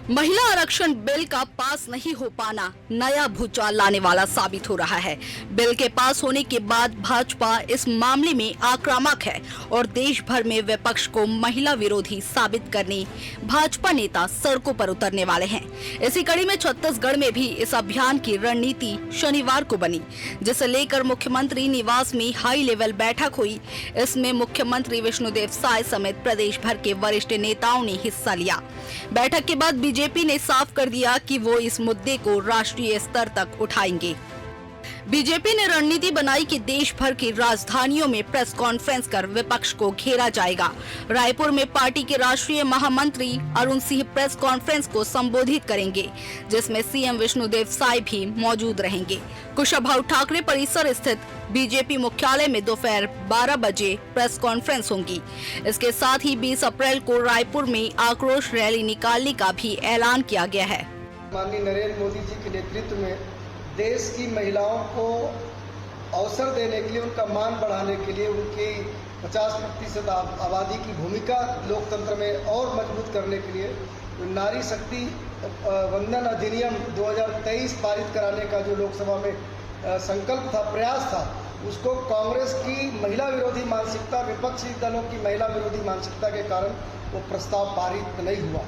महिला आरक्षण बिल का पास नहीं हो पाना नया भूचाल लाने वाला साबित हो रहा है। बिल के पास होने के बाद भाजपा इस मामले में आक्रामक है और देश भर में विपक्ष को महिला विरोधी साबित करने भाजपा नेता सड़कों पर उतरने वाले हैं। इसी कड़ी में छत्तीसगढ़ में भी इस अभियान की रणनीति शनिवार को बनी, जिसे लेकर मुख्यमंत्री निवास में हाई लेवल बैठक हुई। इसमें मुख्यमंत्री विष्णुदेव साय समेत प्रदेश भर के वरिष्ठ नेताओं ने हिस्सा लिया। बैठक के बाद बीजेपी ने साफ कर दिया कि वो इस मुद्दे को राष्ट्रीय स्तर तक उठाएंगे। बीजेपी ने रणनीति बनाई कि देश भर की राजधानियों में प्रेस कॉन्फ्रेंस कर विपक्ष को घेरा जाएगा। रायपुर में पार्टी के राष्ट्रीय महामंत्री अरुण सिंह प्रेस कॉन्फ्रेंस को संबोधित करेंगे, जिसमें सीएम विष्णुदेव साय भी मौजूद रहेंगे। कुशाभाऊ ठाकरे परिसर स्थित बीजेपी मुख्यालय में दोपहर 12 बजे प्रेस कॉन्फ्रेंस होगी। इसके साथ ही 20 अप्रैल को रायपुर में आक्रोश रैली निकालने का भी ऐलान किया गया है। माननीय नरेंद्र मोदी जी के नेतृत्व में देश की महिलाओं को अवसर देने के लिए, उनका मान बढ़ाने के लिए, उनकी 50% आबादी की भूमिका लोकतंत्र में और मजबूत करने के लिए नारी शक्ति वंदन अधिनियम 2023 पारित कराने का जो लोकसभा में संकल्प था, प्रयास था, उसको कांग्रेस की महिला विरोधी मानसिकता, विपक्षी दलों की महिला विरोधी मानसिकता के कारण वो प्रस्ताव पारित नहीं हुआ।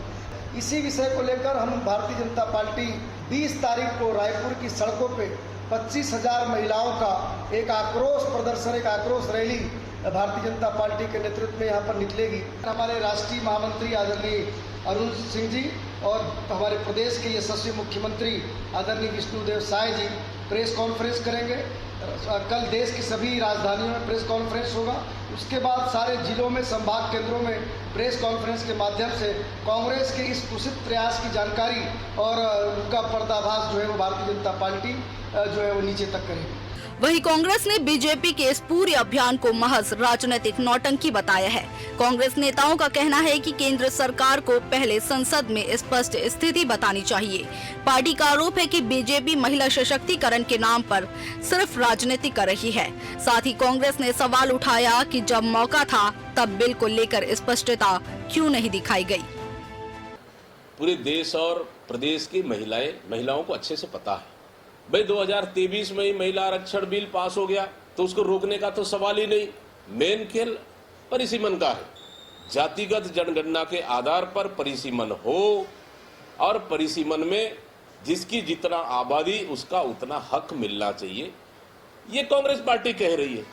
इसी विषय को लेकर हम भारतीय जनता पार्टी 20 तारीख को रायपुर की सड़कों पे 25,000 महिलाओं का एक आक्रोश प्रदर्शन, एक आक्रोश रैली भारतीय जनता पार्टी के नेतृत्व में यहाँ पर निकलेगी। हमारे राष्ट्रीय महामंत्री आदरणीय अरुण सिंह जी और हमारे प्रदेश के यशस्वी मुख्यमंत्री आदरणीय विष्णुदेव साय जी प्रेस कॉन्फ्रेंस करेंगे। कल देश की सभी राजधानियों में प्रेस कॉन्फ्रेंस होगा। उसके बाद सारे जिलों में, संभाग केंद्रों में प्रेस कॉन्फ्रेंस के माध्यम से कांग्रेस के इस कुत्सित प्रयास की जानकारी और उनका पर्दाफाश जो है वो भारतीय जनता पार्टी जो है वो नीचे तक करेगी। वहीं कांग्रेस ने बीजेपी के इस पूरे अभियान को महज राजनीतिक नौटंकी बताया है। कांग्रेस नेताओं का कहना है कि केंद्र सरकार को पहले संसद में स्पष्ट स्थिति बतानी चाहिए। पार्टी का आरोप है कि बीजेपी महिला सशक्तिकरण के नाम पर सिर्फ राजनीति कर रही है। साथ ही कांग्रेस ने सवाल उठाया कि जब मौका था तब बिल को लेकर स्पष्टता क्यों नहीं दिखाई गई। पूरे देश और प्रदेश की महिलाओं को अच्छे से पता है भाई 2023 में ही महिला आरक्षण बिल पास हो गया तो उसको रोकने का तो सवाल ही नहीं। मेन खेल परिसीमन का है। जातिगत जनगणना के आधार पर परिसीमन हो और परिसीमन में जिसकी जितना आबादी उसका उतना हक मिलना चाहिए, ये कांग्रेस पार्टी कह रही है।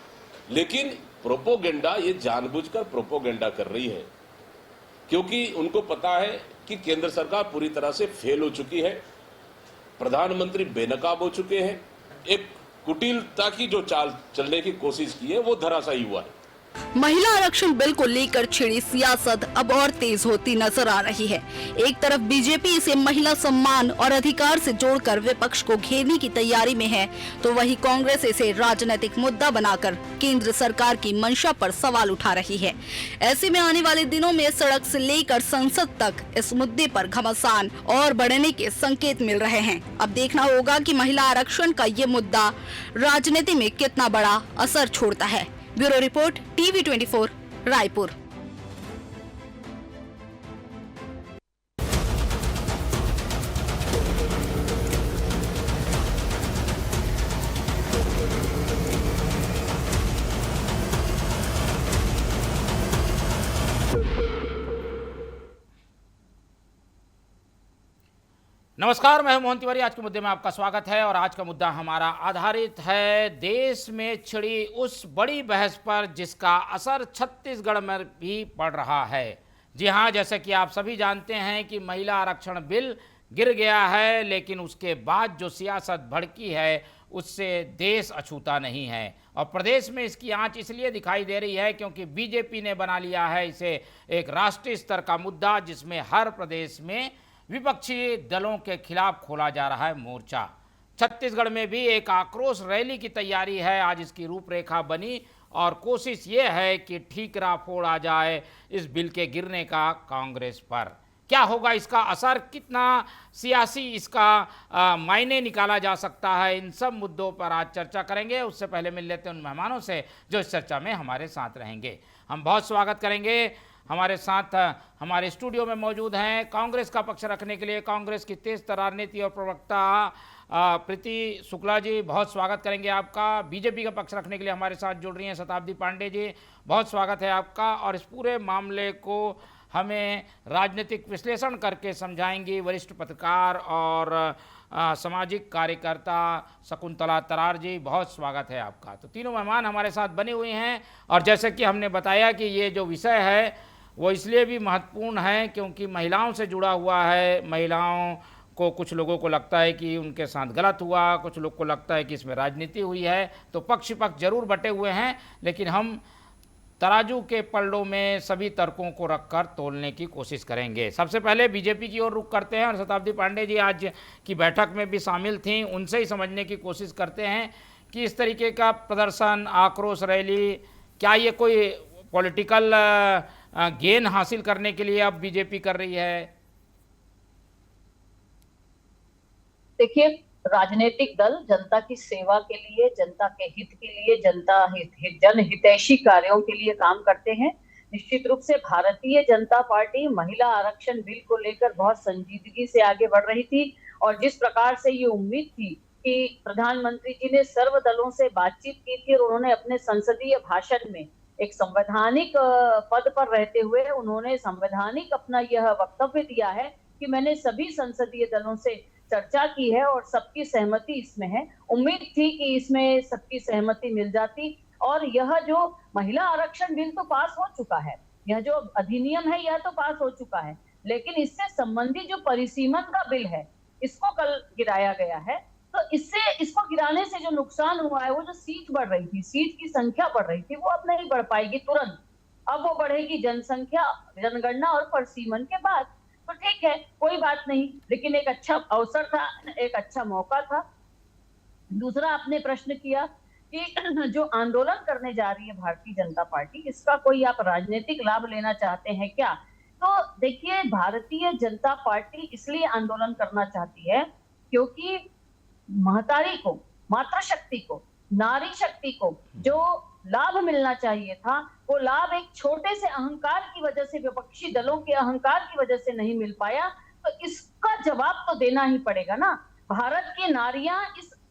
लेकिन प्रोपोगेंडा, ये जानबूझकर प्रोपोगेंडा कर रही है, क्योंकि उनको पता है कि केंद्र सरकार पूरी तरह से फेल हो चुकी है, प्रधानमंत्री बेनकाब हो चुके हैं। एक कुटिलता की जो चाल चलने की कोशिश की है वो धराशायी हुआ है। महिला आरक्षण बिल को लेकर छिड़ी सियासत अब और तेज होती नजर आ रही है। एक तरफ बीजेपी इसे महिला सम्मान और अधिकार से जोड़कर विपक्ष को घेरने की तैयारी में है, तो वहीं कांग्रेस इसे राजनीतिक मुद्दा बनाकर केंद्र सरकार की मंशा पर सवाल उठा रही है। ऐसे में आने वाले दिनों में सड़क से लेकर संसद तक इस मुद्दे पर घमासान और बढ़ने के संकेत मिल रहे हैं। अब देखना होगा कि महिला आरक्षण का ये मुद्दा राजनीति में कितना बड़ा असर छोड़ता है। Bureau report, TV 24, Raipur. नमस्कार, मैं हूं मोहन तिवारी। आज के मुद्दे में आपका स्वागत है और आज का मुद्दा हमारा आधारित है देश में छिड़ी उस बड़ी बहस पर जिसका असर छत्तीसगढ़ में भी पड़ रहा है। जी हां, जैसे कि आप सभी जानते हैं कि महिला आरक्षण बिल गिर गया है, लेकिन उसके बाद जो सियासत भड़की है उससे देश अछूता नहीं है। और प्रदेश में इसकी आंच इसलिए दिखाई दे रही है क्योंकि बीजेपी ने बना लिया है इसे एक राष्ट्रीय स्तर का मुद्दा, जिसमें हर प्रदेश में विपक्षी दलों के खिलाफ खोला जा रहा है मोर्चा। छत्तीसगढ़ में भी एक आक्रोश रैली की तैयारी है। आज इसकी रूपरेखा बनी और कोशिश ये है कि ठीकरा फोड़ा जाए इस बिल के गिरने का कांग्रेस पर। क्या होगा इसका असर, कितना सियासी इसका मायने निकाला जा सकता है, इन सब मुद्दों पर आज चर्चा करेंगे। उससे पहले मिल लेते हैं उन मेहमानों से जो इस चर्चा में हमारे साथ रहेंगे। हम बहुत स्वागत करेंगे, हमारे साथ हमारे स्टूडियो में मौजूद हैं कांग्रेस का पक्ष रखने के लिए कांग्रेस की तेज तर्रार नीति और प्रवक्ता प्रीति शुक्ला जी, बहुत स्वागत करेंगे आपका। बीजेपी का पक्ष रखने के लिए हमारे साथ जुड़ रही हैं शताब्दी पांडे जी, बहुत स्वागत है आपका। और इस पूरे मामले को हमें राजनीतिक विश्लेषण करके समझाएंगी वरिष्ठ पत्रकार और सामाजिक कार्यकर्ता शकुंतला तरार जी, बहुत स्वागत है आपका। तो तीनों मेहमान हमारे साथ बने हुए हैं और जैसे कि हमने बताया कि ये जो विषय है वो इसलिए भी महत्वपूर्ण है क्योंकि महिलाओं से जुड़ा हुआ है। महिलाओं को, कुछ लोगों को लगता है कि उनके साथ गलत हुआ, कुछ लोग को लगता है कि इसमें राजनीति हुई है, तो पक्ष पक्ष जरूर बटे हुए हैं, लेकिन हम तराजू के पल्लों में सभी तर्कों को रखकर तोलने की कोशिश करेंगे। सबसे पहले बीजेपी की ओर रुख करते हैं और शताब्दी पांडे जी आज की बैठक में भी शामिल थीं, उनसे ही समझने की कोशिश करते हैं कि इस तरीके का प्रदर्शन, आक्रोश रैली, क्या ये कोई पॉलिटिकल गेन हासिल करने के लिए अब बीजेपी कर रही है? देखिए, राजनीतिक दल जनता की सेवा के लिए, जनता के हित के लिए, जनहितैषी कार्यों के लिए काम करते हैं। निश्चित रूप से भारतीय जनता पार्टी महिला आरक्षण बिल को लेकर बहुत संजीदगी से आगे बढ़ रही थी और जिस प्रकार से ये उम्मीद थी कि प्रधानमंत्री जी ने सर्व दलों से बातचीत की थी और उन्होंने अपने संसदीय भाषण में एक संवैधानिक पद पर रहते हुए उन्होंने संवैधानिक अपना यह वक्तव्य दिया है कि मैंने सभी संसदीय दलों से चर्चा की है और सबकी सहमति इसमें है। उम्मीद थी कि इसमें सबकी सहमति मिल जाती और यह जो महिला आरक्षण बिल तो पास हो चुका है, यह जो अधिनियम है यह तो पास हो चुका है, लेकिन इससे संबंधित जो परिसीमन का बिल है इसको कल गिराया गया है। तो इसको गिराने से जो नुकसान हुआ है, वो जो सीट बढ़ रही थी, सीट की संख्या बढ़ रही थी, वो अब नहीं बढ़ पाएगी तुरंत, अब वो बढ़ेगी जनसंख्या, जनगणना और परिसीमन के बाद। तो ठीक है, कोई बात नहीं, लेकिन एक अच्छा अवसर था, एक अच्छा मौका था। दूसरा, आपने प्रश्न किया कि जो आंदोलन करने जा रही है भारतीय जनता पार्टी, इसका कोई आप राजनीतिक लाभ लेना चाहते हैं क्या? तो देखिए, भारतीय जनता पार्टी इसलिए आंदोलन करना चाहती है क्योंकि महतारी को, मातृशक्ति को, नारी शक्ति को जो लाभ मिलना चाहिए था, वो लाभ एक छोटे से अहंकार की वजह से, विपक्षी दलों के अहंकार की वजह से नहीं मिल पाया। तो इसका जवाब तो देना ही पड़ेगा ना। भारत की नारियां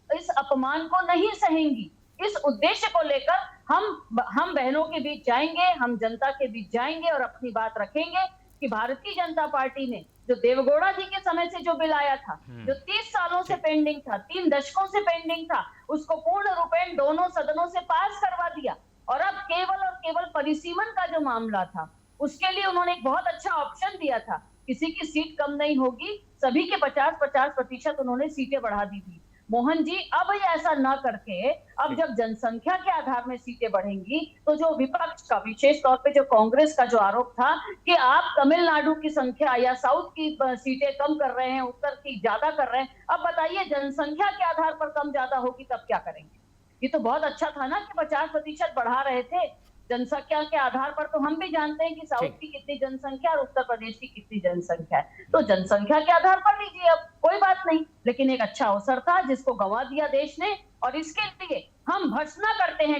इस अपमान को नहीं सहेंगी। इस उद्देश्य को लेकर हम बहनों के बीच जाएंगे, हम जनता के बीच जाएंगे और अपनी बात रखेंगे कि भारतीय जनता पार्टी ने जो देवगौड़ा जी के समय से जो बिल आया था, जो 30 सालों से पेंडिंग था, 3 दशकों से पेंडिंग था, उसको पूर्ण रूपेण दोनों सदनों से पास करवा दिया और अब केवल और केवल परिसीमन का जो मामला था उसके लिए उन्होंने एक बहुत अच्छा ऑप्शन दिया था। किसी की सीट कम नहीं होगी, सभी के 50-50% उन्होंने सीटें बढ़ा दी थी। मोहन जी, अब ऐसा ना करके, अब जब जनसंख्या के आधार में सीटें बढ़ेंगी तो जो विपक्ष का, विशेष तौर पे जो कांग्रेस का जो आरोप था कि आप तमिलनाडु की संख्या या साउथ की सीटें कम कर रहे हैं, उत्तर की ज्यादा कर रहे हैं, अब बताइए जनसंख्या के आधार पर कम ज्यादा होगी तब क्या करेंगे? ये तो बहुत अच्छा था ना कि 50% बढ़ा रहे थे जनसंख्या के आधार पर। तो हम भी जानते हैं कि साउथ की कितनी जनसंख्या और उत्तर प्रदेश की कितनी जनसंख्या है, तो जनसंख्या के आधार पर लीजिए, अब कोई बात नहीं। लेकिन एक अच्छा अवसर था जिसको गंवा दिया देश ने, और इसके लिए हम भर्त्सना करते हैं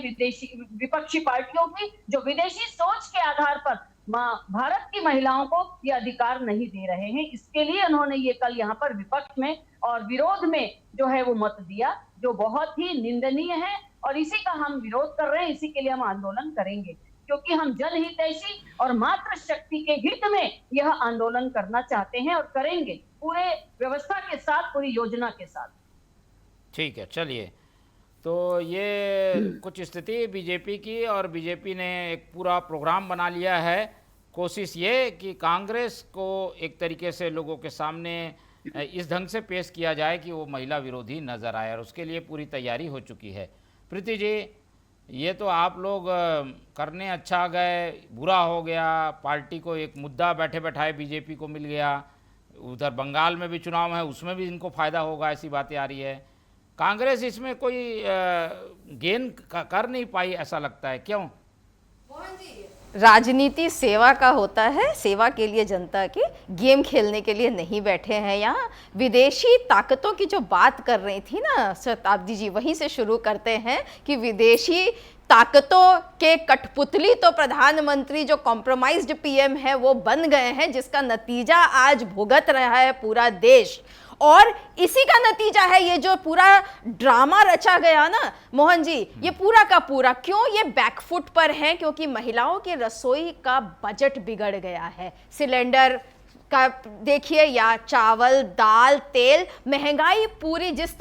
विपक्षी पार्टियों की जो विदेशी सोच के आधार पर भारत की महिलाओं को ये अधिकार नहीं दे रहे हैं। इसके लिए उन्होंने ये कल यहाँ पर विपक्ष में और विरोध में जो है वो मत दिया, जो बहुत ही निंदनीय है और इसी का हम विरोध कर रहे हैं। इसी के लिए हम आंदोलन करेंगे क्योंकि हम जनहितैषी और मातृशक्ति के हित में यह आंदोलन करना चाहते हैं और करेंगे पूरे व्यवस्था के साथ, पूरी योजना के साथ। ठीक है, चलिए, तो ये कुछ स्थिति बीजेपी की, और बीजेपी ने एक पूरा प्रोग्राम बना लिया है। कोशिश ये कि कांग्रेस को एक तरीके से लोगों के सामने इस ढंग से पेश किया जाए कि वो महिला विरोधी नज़र आए, और उसके लिए पूरी तैयारी हो चुकी है। प्रीति जी, ये तो आप लोग करने अच्छा गए, बुरा हो गया, पार्टी को एक मुद्दा बैठे बैठाए बीजेपी को मिल गया, उधर बंगाल में भी चुनाव है, उसमें भी इनको फ़ायदा होगा, ऐसी बातें आ रही है। कांग्रेस इसमें कोई गेन कर नहीं पाई, ऐसा लगता है, क्यों? मोहन जी, राजनीति सेवा का होता है, सेवा के लिए, जनता के, गेम खेलने के लिए नहीं बैठे हैं यहाँ। विदेशी ताकतों की जो बात कर रही थी ना शताब्दी जी, वहीं से शुरू करते हैं कि विदेशी ताकतों के कठपुतली तो प्रधानमंत्री जो कॉम्प्रोमाइज्ड पीएम है वो बन गए हैं, जिसका नतीजा आज भुगत रहा है पूरा देश। और इसी का नतीजा है ये जो पूरा ड्रामा रचा गया ना मोहन जी, ये पूरा का पूरा क्यों ये बैकफुट पर है? क्योंकि महिलाओं की रसोई का बजट बिगड़ गया है। सिलेंडर का देखिए, या चावल, दाल, तेल, महंगाई पूरी जिस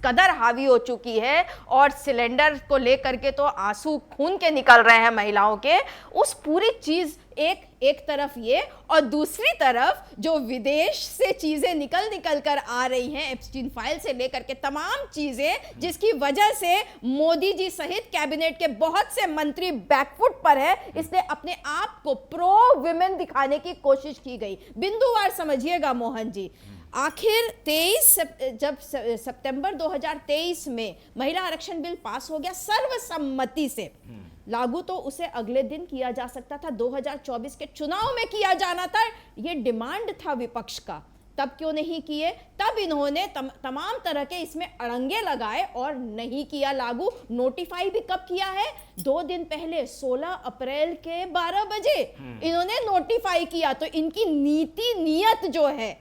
कदर हावी हो चुकी है, और सिलेंडर को लेकर के तो आंसू खून के निकल रहे हैं महिलाओं के। उस पूरी चीज एक तरफ ये, और दूसरी तरफ जो विदेश से चीजें निकल कर आ रही हैं, एप्स्टीन फाइल से लेकर के तमाम चीजें, जिसकी वजह से मोदी जी सहित कैबिनेट के बहुत से मंत्री बैकफुट पर है। इसलिए अपने आप को प्रो विमेन दिखाने की कोशिश की गई। बिंदुवार समझिएगा मोहन जी, आखिर जब सितंबर 2023 में महिला आरक्षण बिल पास हो गया सर्वसम्मति से लागू, तो उसे अगले दिन किया जा सकता था, 2024 के चुनाव में किया जाना था। ये डिमांड था विपक्ष का, तब क्यों नहीं किए? तब इन्होंने तमाम तरह के इसमें अड़ंगे लगाए और नहीं किया लागू। नोटिफाई भी कब किया है? 2 दिन पहले, 16 अप्रैल के 12 बजे इन्होंने नोटिफाई किया। तो इनकी नीयत जो है,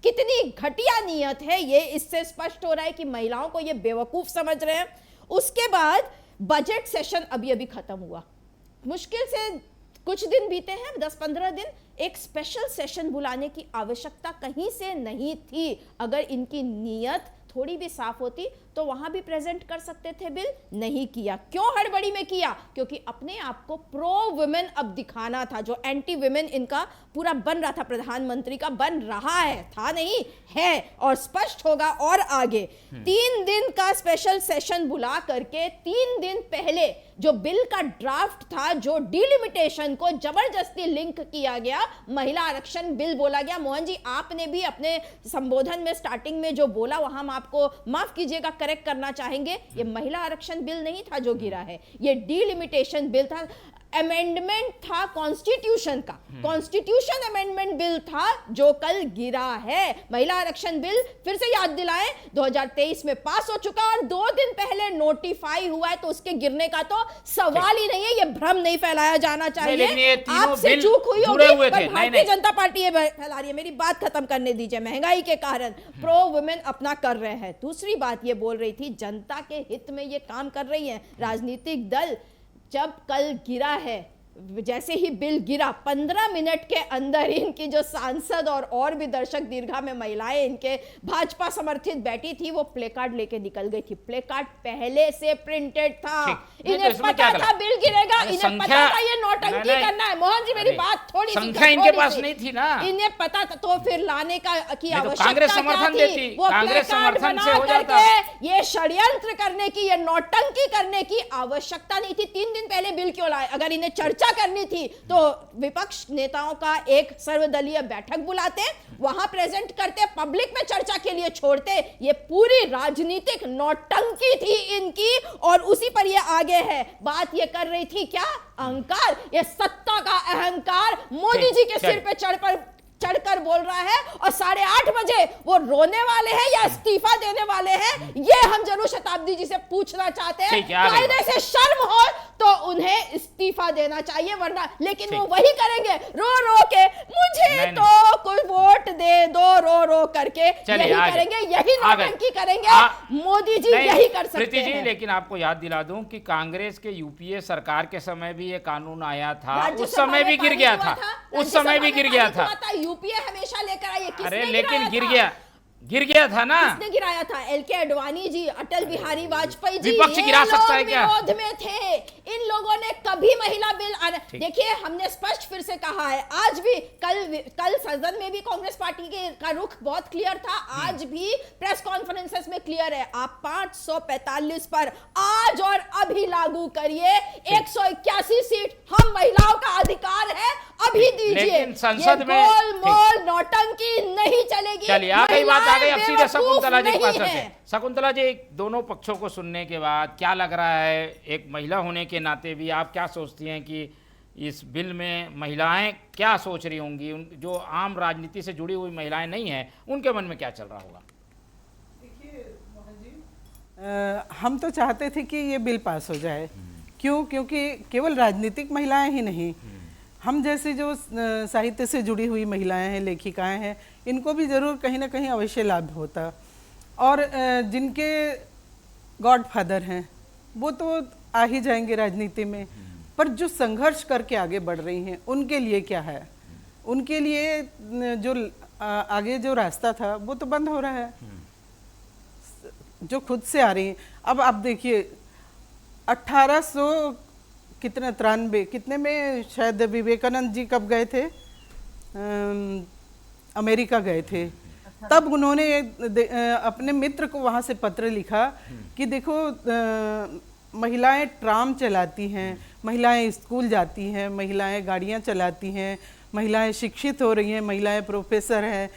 कितनी घटिया नीयत है, ये इससे स्पष्ट हो रहा है कि महिलाओं को ये बेवकूफ समझ रहे हैं। उसके बाद बजट सेशन अभी खत्म हुआ, मुश्किल से कुछ दिन बीते हैं, 10-15 दिन। एक स्पेशल सेशन बुलाने की आवश्यकता कहीं से नहीं थी। अगर इनकी नीयत थोड़ी भी साफ होती तो वहां भी प्रेजेंट कर सकते थे बिल। नहीं किया। क्यों हड़बड़ी में किया? क्योंकि अपने आप को प्रो वुमेन अब दिखाना था। जो एंटी वुमेन इनका पूरा बन रहा था, प्रधानमंत्री का बन रहा है, था नहीं है, और स्पष्ट होगा और आगे। 3 दिन का स्पेशल सेशन बुला करके 3 दिन पहले जो बिल का ड्राफ्ट था, जो डिलिमिटेशन को जबरदस्ती लिंक किया गया, महिला आरक्षण बिल बोला गया। मोहन जी, आपने भी अपने संबोधन में स्टार्टिंग में जो बोला, वहां हम आपको माफ कीजिएगा, करेक्ट करना चाहेंगे। ये महिला आरक्षण बिल नहीं था जो गिरा है, ये डिलिमिटेशन बिल था। अमेंडमेंट था कॉन्स्टिट्यूशन का, कॉन्स्टिट्यूशन अमेंडमेंट बिल था जो कल गिरा है। महिला आरक्षण बिल फिर से याद दिलाएं 2023 में पास हो चुका और 2 दिन पहले नोटिफाई हुआ है, तो उसके गिरने का तो सवाल ही नहीं है। ये भ्रम नहीं फैलाया जाना चाहिए। आपसे चूक हुई होगी, पर भारतीय जनता पार्टी ये फैला रही है। मेरी बात खत्म करने दीजिए। महंगाई के कारण प्रो वुमेन अपना कर रहे हैं। दूसरी बात ये बोल रही थी, जनता के हित में ये काम कर रही है राजनीतिक दल। जब कल गिरा है, जैसे ही बिल गिरा, 15 मिनट के अंदर इनकी जो सांसद और भी दर्शक दीर्घा में महिलाएं इनके भाजपा समर्थित बैठी थी, वो प्ले कार्ड लेके निकल गई थी। प्ले कार्ड पहले से प्रिंटेड था, इन्हें पता था बिल गिरेगा, इन्हें पता था ये नौटंकी करना है। मोहन जी, मेरी बात थोड़ी संख्या इनके पास नहीं थी ना, इन्हें पता था, तो फिर लाने का की आवश्यकता कांग्रेस समर्थन देती, वो कांग्रेस समर्थन से हो जाता। ये षड्यंत्र करने की, ये नौटंकी करने की आवश्यकता नहीं थी। 3 दिन पहले बिल क्यों लाए? अगर इन्हें चर्चा करनी थी तो विपक्ष नेताओं का एक सर्वदलीय बैठक बुलाते, वहां प्रेजेंट करते, पब्लिक में चर्चा के लिए छोड़ते। ये पूरी राजनीतिक नौटंकी थी इनकी, और उसी पर ये आगे है। बात ये कर रही थी क्या? अहंकार, ये सत्ता का अहंकार मोदी जी के सिर पे चढ़कर बोल रहा है, और 8:30 बजे वो रोने वाले हैं या इस्तीफा देने वाले हैं, ये हम जरूर शताब्दी जी से पूछना चाहते हैं। कायदे से शर्म हो तो उन्हें इस्तीफा देना चाहिए, वरना लेकिन वो वही करेंगे, रो के मुझे तो कोई वोट दे दो, रो करके यही करेंगे, यही नौटंकी करेंगे। मोदी जी यही कर सकते हैं। लेकिन आपको याद दिला दूं कि कांग्रेस के यूपीए सरकार के समय भी ये कानून आया था, उस समय भी गिर गया था, उस समय भी गिर गया था। यूपीए हमेशा लेकर आई है। अरे लेकिन गिर गया था ना। किसने गिराया था? एलके अडवाणी जी, अटल बिहारी वाजपेयी जी। विपक्ष गिरा सकता है क्या? विरोध में थे। इन लोगों ने कभी महिला बिल देखिए, हमने स्पष्ट फिर से कहा है, आज भी कल सदन में भी कांग्रेस पार्टी का रुख बहुत क्लियर था, आज भी प्रेस कॉन्फ्रेंसेस में क्लियर है। आप 545 पर आज और अभी लागू करिए। 181 सीट हम महिलाओं का अधिकार है, अभी दीजिए। लेकिन संसद में गोलमोल नौटंकी नहीं चलेगी। चलिए, आ गई बात, आ गई। अब सीधे शकुंतला जी के पास आते हैं। शकुंतला जी, दोनों पक्षों को सुनने के बाद क्या लग रहा है, एक महिला होने के नाते भी आप क्या सोचती हैं कि इस बिल में महिलाएं क्या सोच रही होंगी, जो आम राजनीति से जुड़ी हुई महिलाएं नहीं हैं उनके मन में क्या चल रहा होगा? हम तो चाहते थे कि ये बिल पास हो जाए। क्यों? क्योंकि केवल राजनीतिक महिलाएं ही नहीं, हम जैसी जो साहित्य से जुड़ी हुई महिलाएं हैं, लेखिकाएं हैं, इनको भी ज़रूर कहीं ना कहीं अवश्य लाभ होता। और जिनके गॉडफादर हैं वो तो आ ही जाएंगे राजनीति में, पर जो संघर्ष करके आगे बढ़ रही हैं उनके लिए क्या है? उनके लिए जो आगे जो रास्ता था वो तो बंद हो रहा है, जो खुद से आ रही हैं। अब आप देखिए 1800 कितने 93 कितने में शायद विवेकानंद जी कब गए थे, अमेरिका गए थे, तब उन्होंने अपने मित्र को वहाँ से पत्र लिखा कि देखो महिलाएं ट्राम चलाती हैं, महिलाएं स्कूल जाती हैं, महिलाएं गाड़ियाँ चलाती हैं, महिलाएं शिक्षित हो रही हैं, महिलाएं प्रोफेसर हैं,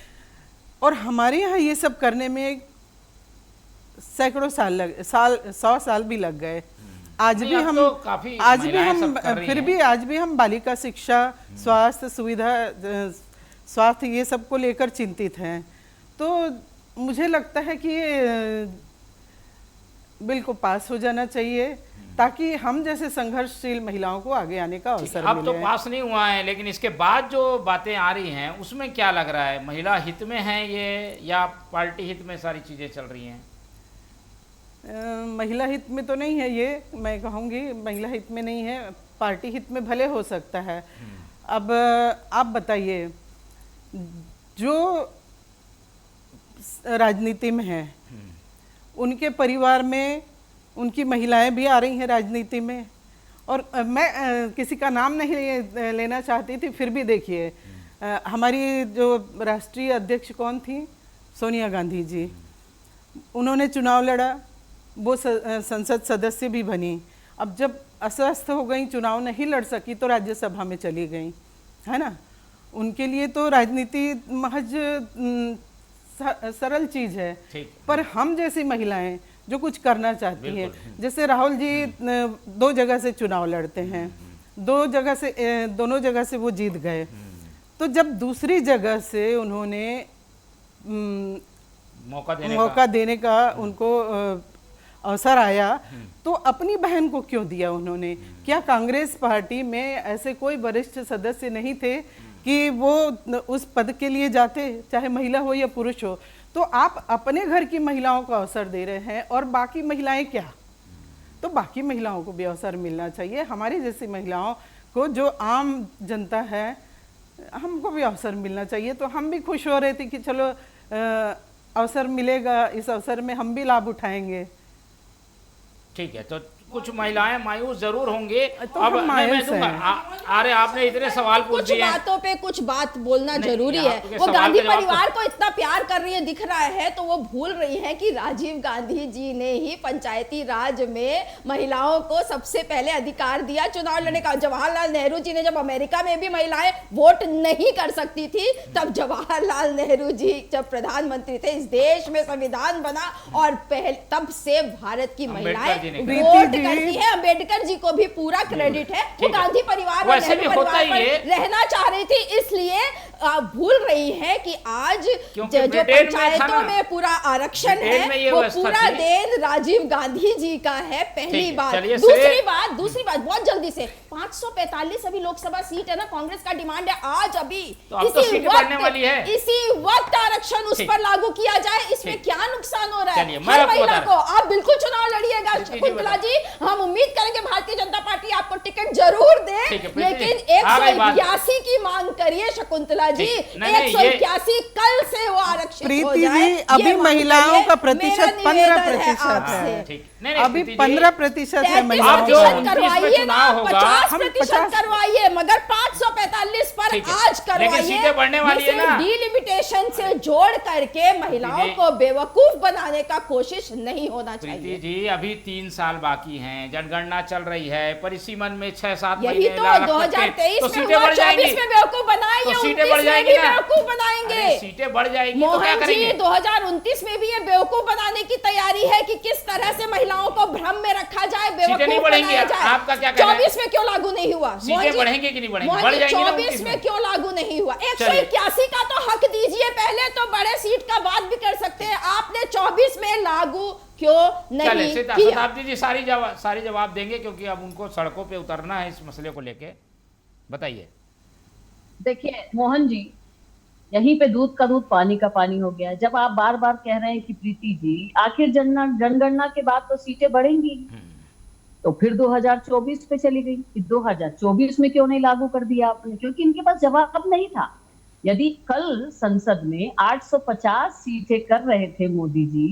और हमारे यहाँ ये सब करने में सैकड़ों साल 100 साल भी लग गए। आज भी हम फिर भी आज भी हम बालिका शिक्षा, स्वास्थ्य सुविधा, स्वास्थ्य ये सब को लेकर चिंतित हैं। तो मुझे लगता है कि ये बिल को पास हो जाना चाहिए ताकि हम जैसे संघर्षशील महिलाओं को आगे आने का अवसर मिले। अब तो पास नहीं हुआ है, लेकिन इसके बाद जो बातें आ रही हैं उसमें क्या लग रहा है, महिला हित में है ये या पार्टी हित में सारी चीजें चल रही हैं? महिला हित में तो नहीं है ये, मैं कहूँगी महिला हित में नहीं है, पार्टी हित में भले हो सकता है। अब आप बताइए, जो राजनीति में है उनके परिवार में उनकी महिलाएं भी आ रही हैं राजनीति में, और मैं किसी का नाम नहीं लेना चाहती थी, फिर भी देखिए हमारी जो राष्ट्रीय अध्यक्ष कौन थी, सोनिया गांधी जी, उन्होंने चुनाव लड़ा, वो संसद सदस्य भी बनी। अब जब अस्वस्थ हो गई, चुनाव नहीं लड़ सकी, तो राज्यसभा में चली गई, है ना। उनके लिए तो राजनीति महज सरल चीज़ है, पर हम जैसी महिलाएं जो कुछ करना चाहती हैं, जैसे राहुल जी 2 जगह से चुनाव लड़ते हैं, दोनों जगह से वो जीत गए, तो जब दूसरी जगह से उन्होंने मौका देने का उनको अवसर आया, तो अपनी बहन को क्यों दिया उन्होंने? क्या कांग्रेस पार्टी में ऐसे कोई वरिष्ठ सदस्य नहीं थे कि वो उस पद के लिए जाते, चाहे महिला हो या पुरुष हो? तो आप अपने घर की महिलाओं को अवसर दे रहे हैं, और बाकी महिलाएं क्या? तो बाकी महिलाओं को भी अवसर मिलना चाहिए। हमारी जैसी महिलाओं को, जो आम जनता है, हमको भी अवसर मिलना चाहिए। तो हम भी खुश हो रहे थे कि चलो अवसर मिलेगा, इस अवसर में हम भी लाभ उठाएंगे। ठीक है, तो कुछ महिलाएं मायूस जरूर होंगे। तो अब मैं दूंगा, अरे आपने इतने सवाल पूछ दिए, कुछ बातों पे कुछ बात बोलना जरूरी है। वो गांधी परिवार को इतना प्यार कर रही है, दिख रहा है, तो वो भूल रही है कि राजीव गांधी जी ने ही पंचायती राज में महिलाओं को सबसे पहले अधिकार दिया चुनाव लड़ने का। जवाहरलाल नेहरू जी ने, जब अमेरिका में भी महिलाएं वोट नहीं कर सकती थी, तब जवाहरलाल नेहरू जी जब प्रधानमंत्री थे, इस देश में संविधान बना, और तब से भारत की महिलाएं वोट करती है। अंबेडकर जी को भी पूरा क्रेडिट है, वो गांधी परिवार और नेहरू परिवार पर रहना चाह रही थी, इसलिए भूल रही है कि आज जो पंचायतों में पूरा आरक्षण है, वो पूरा देन राजीव गांधी जी का है। पहली बात। दूसरी बात बहुत जल्दी से, 545 अभी लोकसभा सीट है ना, कांग्रेस का डिमांड है आज अभी, इसी वक्त आरक्षण उस पर लागू किया जाए। इसमें क्या नुकसान हो रहा है हर महिला को? आप बिल्कुल चुनाव लड़िएगा शकुंतला जी, हम उम्मीद करेंगे भारतीय जनता पार्टी आपको टिकट जरूर दे, लेकिन 181 की मांग करिए शकुंतला जी, 181 कल से वो आरक्षित हो जाए। अभी महिलाओं का प्रतिशत 15% है, अभी 15% है महिलाओं करवाइए ना, 50% करवाइए, मगर 545 पर आज करवाइए। डिलिमिटेशन से जोड़ करके महिलाओं को बेवकूफ बनाने का कोशिश नहीं होना चाहिए। जी अभी 3 साल बाकी हैं, जनगणना चल रही है, परिसीमन में 6-7 यही तो 2023 में बेवकूफ बनाए, बढ़ जाएंगी ना, बेवकूफ बनाएंगे। अरे सीटें बढ़ जाएगी तो क्या मोहन जी करेंगे? 2029 में भी ये बेवकूफ बनाने की तैयारी है कि किस तरह से महिलाओं को भ्रम में रखा जाए, सीटें नहीं बढ़ेंगी, आपका क्या कहना है? 24 में क्यों लागू नहीं हुआ? सीटें बढ़ेंगी कि नहीं बढ़ेंगी? बढ़ जाएंगी ना 24 में क्यों लागू नहीं हुआ? चलिए। 181 का तो हक दीजिए पहले, तो बड़े सीट का बात भी कर सकते हैं। आपने 24 में लागू क्यों नहीं किया? शताब्दी जी सारी जवाब देंगे, क्योंकि अब उनको सड़कों पे उतरना है इस मसले को लेके। बताइए। देखिए मोहन जी, यहीं पे दूध का दूध पानी का पानी हो गया। जब आप बार बार कह रहे हैं कि प्रीति जी आखिर जनगणना के बाद तो सीटें बढ़ेंगी, तो फिर 2024 पे चली गई। 2024 में क्यों नहीं लागू कर दिया आपने? क्योंकि इनके पास जवाब नहीं था। यदि कल संसद में 850 सीटें कर रहे थे मोदी जी,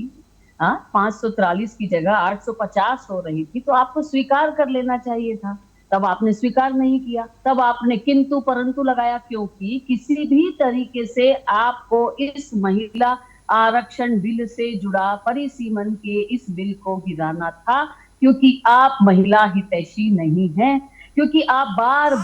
543 की जगह 850 हो रही थी, तो आपको स्वीकार कर लेना चाहिए था। तब आपने स्वीकार नहीं किया, तब आपने किंतु परंतु लगाया, क्योंकि किसी भी तरीके से आपको इस महिला आरक्षण बिल से जुड़ा परिसीमन के इस बिल को गिराना था, क्योंकि आप महिला हितैषी नहीं हैं, क्योंकि आप बार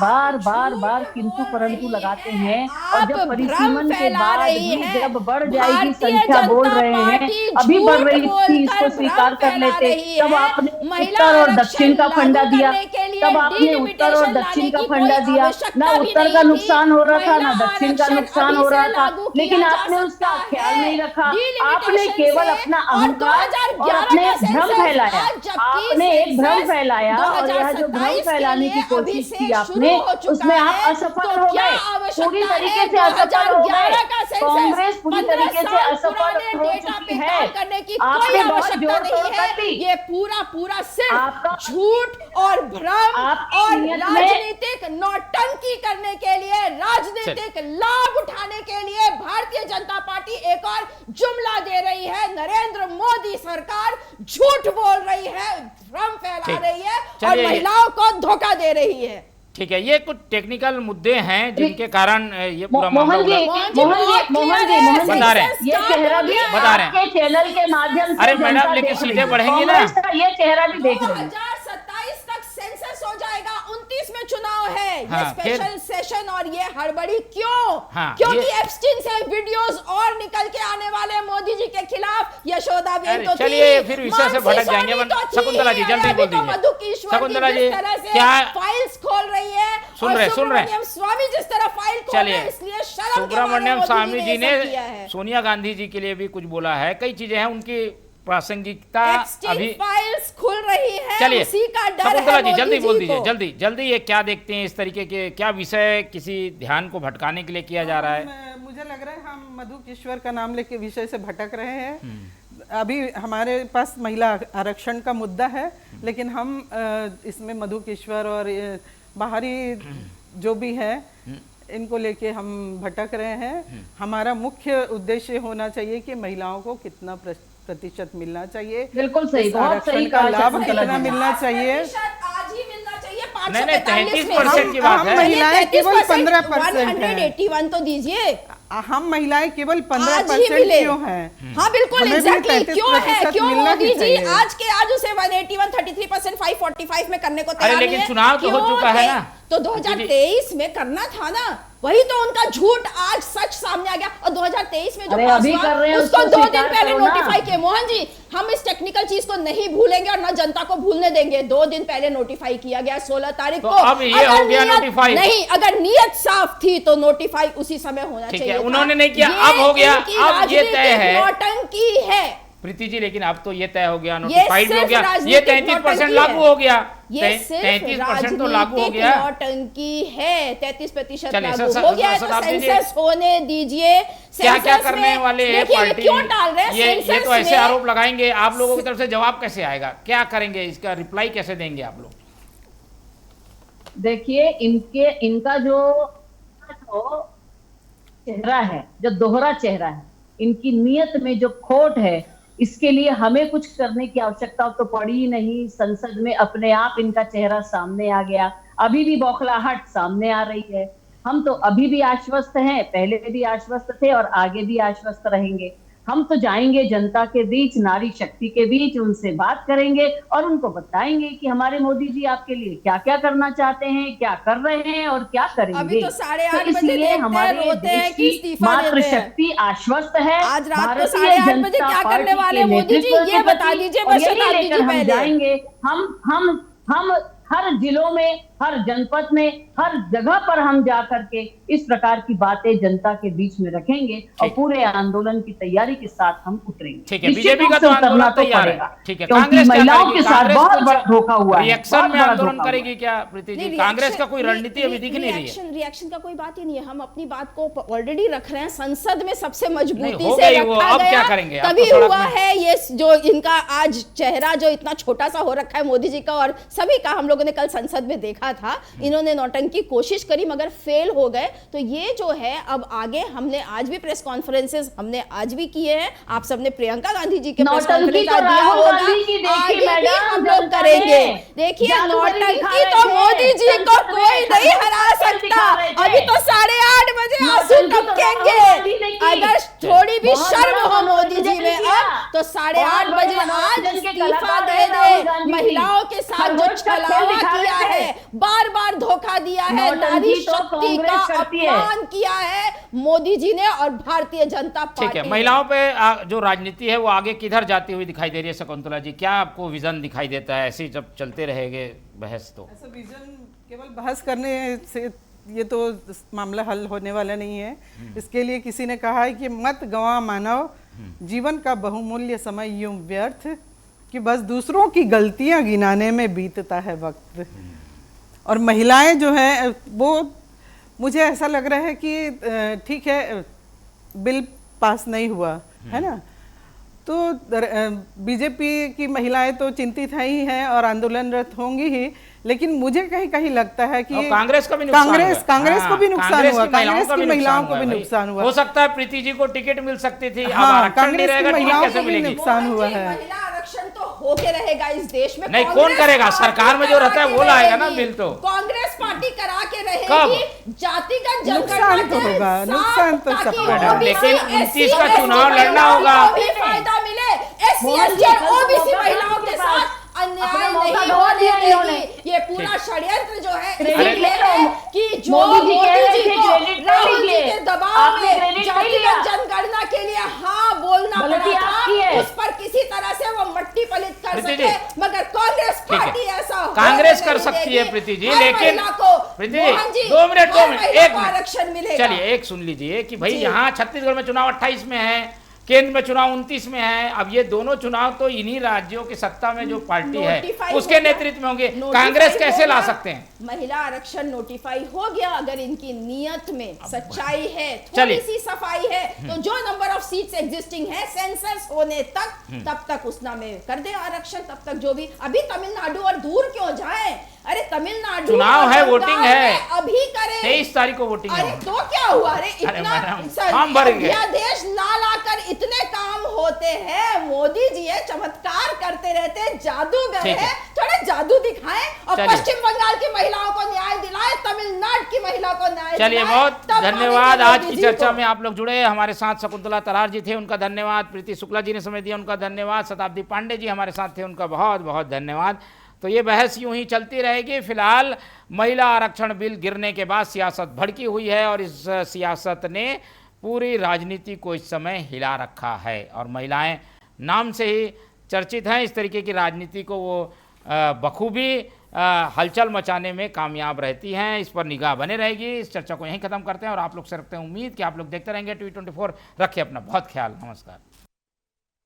बार किंतु परंतु लगाते हैं। और जब परिसीमन के बाद भी जब बढ़ जाएगी संख्या बोल रहे हैं, अभी बढ़ रही थी, इसको स्वीकार कर लेते। तब आपने उत्तर और दक्षिण का फंडा दिया, तब आपने उत्तर और दक्षिण का फंडा दिया। ना उत्तर का नुकसान हो रहा था, ना दक्षिण का नुकसान हो रहा था, लेकिन आपने उसका ख्याल नहीं रखा। आपने केवल अपना अहंकार और अपने भ्रम फैलाया। आपने एक भ्रम फैलाया, और यह जो भ्रम फैलाने की कोशिश की आपने, उसमें आप असफल हो गए, पूरी तरीके से असफल हो गए। कांग्रेस पूरी तरीके से असफल हो चुकी है। आपने बहुत जोर शोर कर दी। ये पूरा सिर्फ झूठ और भ्रम और राजनीतिक नौटंकी करने के लिए, राजनीतिक लाभ उठाने के लिए भारतीय जनता पार्टी एक और जुमला दे रही है। नरेंद्र मोदी सरकार झूठ बोल रही है, भ्रम फैला रही है और महिलाओं को धोखा दे रही है। ठीक है, ये कुछ टेक्निकल मुद्दे हैं जिनके कारण ये पूरा मामला मोहन जी बता रहे हैं, ये चेहरा भी बता रहे हैं आपके चैनल के माध्यम से। अरे मैडम, लेकिन सीटें बढ़ेंगी ना। ये चेहरा भी देख रहे हैं। 2027 तक सेंसस हो जाएगा, 29 में चुनाव है। हाँ, ये स्पेशल सेशन और ये हड़बड़ी क्यों? हाँ, क्योंकि एप्स्टीन से वीडियोस और निकल के आने वाले मोदी जी के खिलाफ। यशोदा बेन तो चलिए फिर विषय से भटक जाएंगे। शकुंतला जी जल्दी बोल दीजिए। शकुंतला जी क्या फाइल्स खोल रही है, सुन रहे स्वामी जिस तरह फाइल खोल रहे हैं, इसलिए सुब्रमण्यम स्वामी जी ने सोनिया गांधी जी के लिए भी कुछ बोला है। कई चीजें हैं, उनकी प्रासंगिकता अभी फाइल्स खुल रही है। चलिए उसी का डर शकुंतला है जी जल्दी मोदी बोल जी दीजिए, जल्दी ये क्या देखते हैं, इस तरीके के क्या विषय किसी ध्यान को भटकाने के लिए किया जा रहा है? मुझे लग रहा है हम मधु किश्वर का नाम लेके विषय से भटक रहे हैं। अभी हमारे पास महिला आरक्षण का मुद्दा है, लेकिन हम इसमें मधु किश्वर और बाहरी जो भी है इनको लेके हम भटक रहे हैं। हमारा मुख्य उद्देश्य होना चाहिए कि महिलाओं को कितना प्रतिशत मिलना चाहिए, बिल्कुल सही, बहुत सही का लाभ कितना मिलना चाहिए। आज ही मिलना चाहिए। 33% की बात है। महिलाएं केवल 15% है। 181 तो दीजिए। हम महिलाएं केवल 15% क्यों हैं? हाँ बिल्कुल, एग्जैक्टली क्यों है? क्यों मोदी जी आज उसे 181 33% 545 में करने को तैयार लेकिन चुनाव तो हो चुका है ना, तो 2023 में करना था ना। वही तो उनका झूठ आज सच सामने आ गया। और 2023 में जो पास हुआ उसको 2 दिन पहले नोटिफाई किए। मोहन जी, हम इस टेक्निकल चीज को नहीं भूलेंगे और ना जनता को भूलने देंगे। 2 दिन पहले नोटिफाई किया गया 16 तारीख को। अब ये हो गया नोटिफाई। नहीं, अगर नियत साफ थी तो नोटिफाई उसी समय होना चाहिए। उन्होंने नहीं किया, अब हो गया, अब ये तय है। नौटंकी है प्रीति जी, लेकिन अब तो ये तय हो गया, नोटिफाइड भी हो गया, ये 33% लागू हो गया। 33% तो लागू हो गया। नौटंकी है, 33% लागू हो गया। तो सेंसस होने दीजिए। क्या क्या करने वाले हैं पार्टी? क्यों टाल रहे हैं? ये तो ऐसे आरोप लगाएंगे, आप लोगों की तरफ से जवाब कैसे आएगा? क्या करेंगे, इसका रिप्लाई कैसे देंगे आप लोग? देखिए, इनका जो चेहरा है, जो दोहरा चेहरा है, इनकी नीयत में जो खोट है, इसके लिए हमें कुछ करने की आवश्यकता तो पड़ी ही नहीं। संसद में अपने आप इनका चेहरा सामने आ गया। अभी भी बौखलाहट सामने आ रही है। हम तो अभी भी आश्वस्त हैं, पहले भी आश्वस्त थे और आगे भी आश्वस्त रहेंगे। हम तो जाएंगे जनता के बीच, नारी शक्ति के बीच, उनसे बात करेंगे और उनको बताएंगे कि हमारे मोदी जी आपके लिए क्या क्या करना चाहते हैं, क्या कर रहे हैं और क्या करेंगे। अभी तो 8:30 बजे इसलिए देखते हैं, हमारे रोते हैं देश कि की इस्तीफा मातृ देते हैं। शक्ति आश्वस्त है। आज रात को भारतीय 8:30 बजे जनता क्या करने पार्टी वाले के मोदी जी, नेतृत्व ये के बता प्रति दीजिए और बस यही शताब्दी जी लेकर हम पहले। जाएंगे। हम हर जिलों में, हर जनपद में, हर जगह पर हम जा करके इस प्रकार की बातें जनता के बीच में रखेंगे और पूरे आंदोलन की तैयारी के साथ हम उतरेंगे। ठीक है, निश्चित बीजेपी रूप का से तो उतरना आंदोलन तो तैयार है। पड़ेगा, ठीक है, क्योंकि कांग्रेस क्या महिलाओं करेगी? के साथ कांग्रेस बहुत कुछ बड़ा धोखा हुआ है, रिएक्शन बहुत में बड़ा आंदोलन धोखा हुआ है। करेगी क्या प्रीति जी? नहीं, कांग्रेस का कोई रिएक्शन- रणनीति अभी दिख नहीं रही है। रिएक्शन का कोई बात ही नहीं है। हम अपनी बात को ऑलरेडी रख रहे हैं, संसद में सबसे मजबूती नहीं, हो से गई वो, रखा अब गया, क्या करेंगे? अब तभी तो सड़क हुआ में- है ये जो इनका आज चेहरा जो इतना छोटा सा हो रखा है मोदी जी का और सभी का। हम लोगों ने कल संसद में देखा था, इन्होंने नौटंकी कोशिश करी मगर फेल हो गए। तो ये जो है अब आगे, हमने आज भी प्रेस कॉन्फ्रेंसेस हमने आज भी किए हैं, आप सबने प्रियंका गांधी जी के प्रेस नौटंकी कॉन्फ्रेंस तो दिया राहुल होगा, गांधी की देखी आगे भी मैडम, हम लोग जनता करेंगे। ने। देखिए जादूगरी दिखा नौटंकी रहे तो थे, मोदी जी को संसद में कोई नहीं हरा दिखा सकता। रहे थे। अभी तो 8:30 बजे आंसू नौटंकी तो टपकेंगे। राहुल गांधी ने की। अगर थोड़ी भी बहुत शर्म बड़ा हो मोदी जी मनोरंजन में किया। अब तो 8:30 बहुत बजे बड़े आज मनोरंजन के इस्तीफा कलाकार दे हैं राहुल दे। गांधी जी। महिलाओं के साथ जो खरगोश का खेल छलावा दिखा रहे किया थे। है, बार बार धोखा दिया है, नौटंकी नारी तो शक्ति का कांग्रेस करती है। अपमान किया है मोदी जी ने और भारतीय जनता ठीक पार्टी है, ने। महिलाओं पे जो राजनीति है वो आगे किधर जाती हुई दिखाई दे रही है? शकुंतला जी, क्या आपको विजन दिखाई देता है ऐसे जब चलते रहेंगे बहस? तो ऐसा विजन केवल बहस करने से ये तो मामला हल होने वाला नहीं है। इसके लिए किसी ने कहा है कि मत गंवा मानव, जीवन का बहुमूल्य समय यूं व्यर्थ कि बस दूसरों की गलतियां गिनाने में बीतता है वक्त। और महिलाएं जो है वो, मुझे ऐसा लग रहा है कि ठीक है बिल पास नहीं हुआ है ना, तो बीजेपी की महिलाएं तो चिंतित है ही हैं और आंदोलनरत होंगी ही, लेकिन मुझे कहीं कहीं लगता है कि कांग्रेस का भी नुकसान हुआ। कांग्रेस को भी नुकसान हुआ, कांग्रेस की महिलाओं को भी भाई। नुकसान हुआ। हो सकता है प्रीति जी को टिकट मिल सकती थी, अब हाँ, आरक्षण नहीं कांग्रेस की रहेगा, टिकट महिलाओं कैसे को भी मिलेगी? नुकसान हुआ है। महिला आरक्षण तो होके रहेगा इस देश में। नहीं, कौन कांग्रेस करेगा? पार्टी सरकार में जो रहता है वो करा के लाएगा ना रहेगी। बिल तो। कांग्रेस पार्टी करा के रहेगी। कब? जातिगत नुकसान जनगणना तो के होगा, साथ नुकसान तो ताकि सबका होगा। OBC, लेकिन SC, 29 का ST चुनाव लड़ना महिलाओं होगा। को भी फायदा मिले। SC, मोदी ST जी और कल OBC मौका महिलाओं उनके के पास। साथ अन्याय अपना मौका नहीं गंवा होने दिया इन्होंने। देगी। ये पूरा षड्यंत्र जो है क्रेडिट इसलिए ले लो। है कि जो मोदी जी कह रहे मोदी जी थे, को क्रेडिट ले राहुल जी लीजिए। के दबाव आपने में क्रेडिट नहीं जातिगत लिया। जनगणना के लिए हाँ बोलना गलती पड़ा आपकी है। था, उस पर किसी तरह से वो मट्टी पलित कर प्रीति सके, जी, मगर कांग्रेस ठीक है। पार्टी ऐसा कांग्रेस होने कर नहीं सकती है देगी। प्रीति जी, हर लेकिन महिला को, प्रीति मोहन जी, 2 मिनट हर महिला एक को मिनट आरक्षण मिलेगा। चलिए एक सुन लीजिए कि भाई जी। यहाँ छत्तीसगढ़ में चुनाव 28 में है, केंद्र में चुनाव 29 में है। अब ये दोनों चुनाव तो इन्हीं राज्यों की सत्ता में जो पार्टी है नोटिफाई उसके हो गया। नेतृत्व में होंगे। नोटिफाई कांग्रेस हो कैसे ला गया। सकते हैं? महिला आरक्षण नोटिफाई हो गया, अगर इनकी नियत में सच्चाई है, थोड़ी चलिए। सी सफाई है, तो जो नंबर ऑफ सीट्स एग्जिस्टिंग है सेंसस होने तक, तब तक उसना में कर दे आरक्षण। तब तक जो भी, अभी तमिलनाडु और दूर क्यों जाएं? अरे तमिलनाडु चुनाव और है, बंगाल वोटिंग है। में अभी करें। 23 तारीख को वोटिंग अरे है। तो क्या हुआ? अरे अरे इतना मैडम, फॉर्म भरेंगे। अध्यादेश ला लाकर इतने काम होते हैं। मोदी जी है, चमत्कार करते रहते हैं, जादूगर ठीक है। है, थोड़े जादू दिखाएं और चलिए। पश्चिम बंगाल की महिलाओं को न्याय दिलाएं, तमिलनाडु की महिला को न्याय चलिए, दिलाएं, बहुत तब धन्यवाद। मानेंगे आज मोदी की जी चर्चा को। में आप लोग जुड़े, हमारे साथ शकुंतला तरार जी थे, उनका धन्यवाद। प्रीति शुक्ला जी ने समय दिया, उनका धन्यवाद। शताब्दी पांडे जी हमारे साथ थे, उनका बहुत बहुत धन्यवाद। तो ये बहस यूं ही चलती रहेगी। फिलहाल महिला आरक्षण बिल गिरने के बाद सियासत भड़की हुई है और इस सियासत ने पूरी राजनीति को इस समय हिला रखा है और महिलाएं नाम से ही चर्चित हैं। इस तरीके की राजनीति को वो बखूबी हलचल मचाने में कामयाब रहती हैं। इस पर निगाह बने रहेगी। इस चर्चा को यहीं ख़त्म करते हैं और आप लोग से रखते हैं उम्मीद कि आप लोग देखते रहेंगे TV24। रखिए अपना बहुत ख्याल। नमस्कार।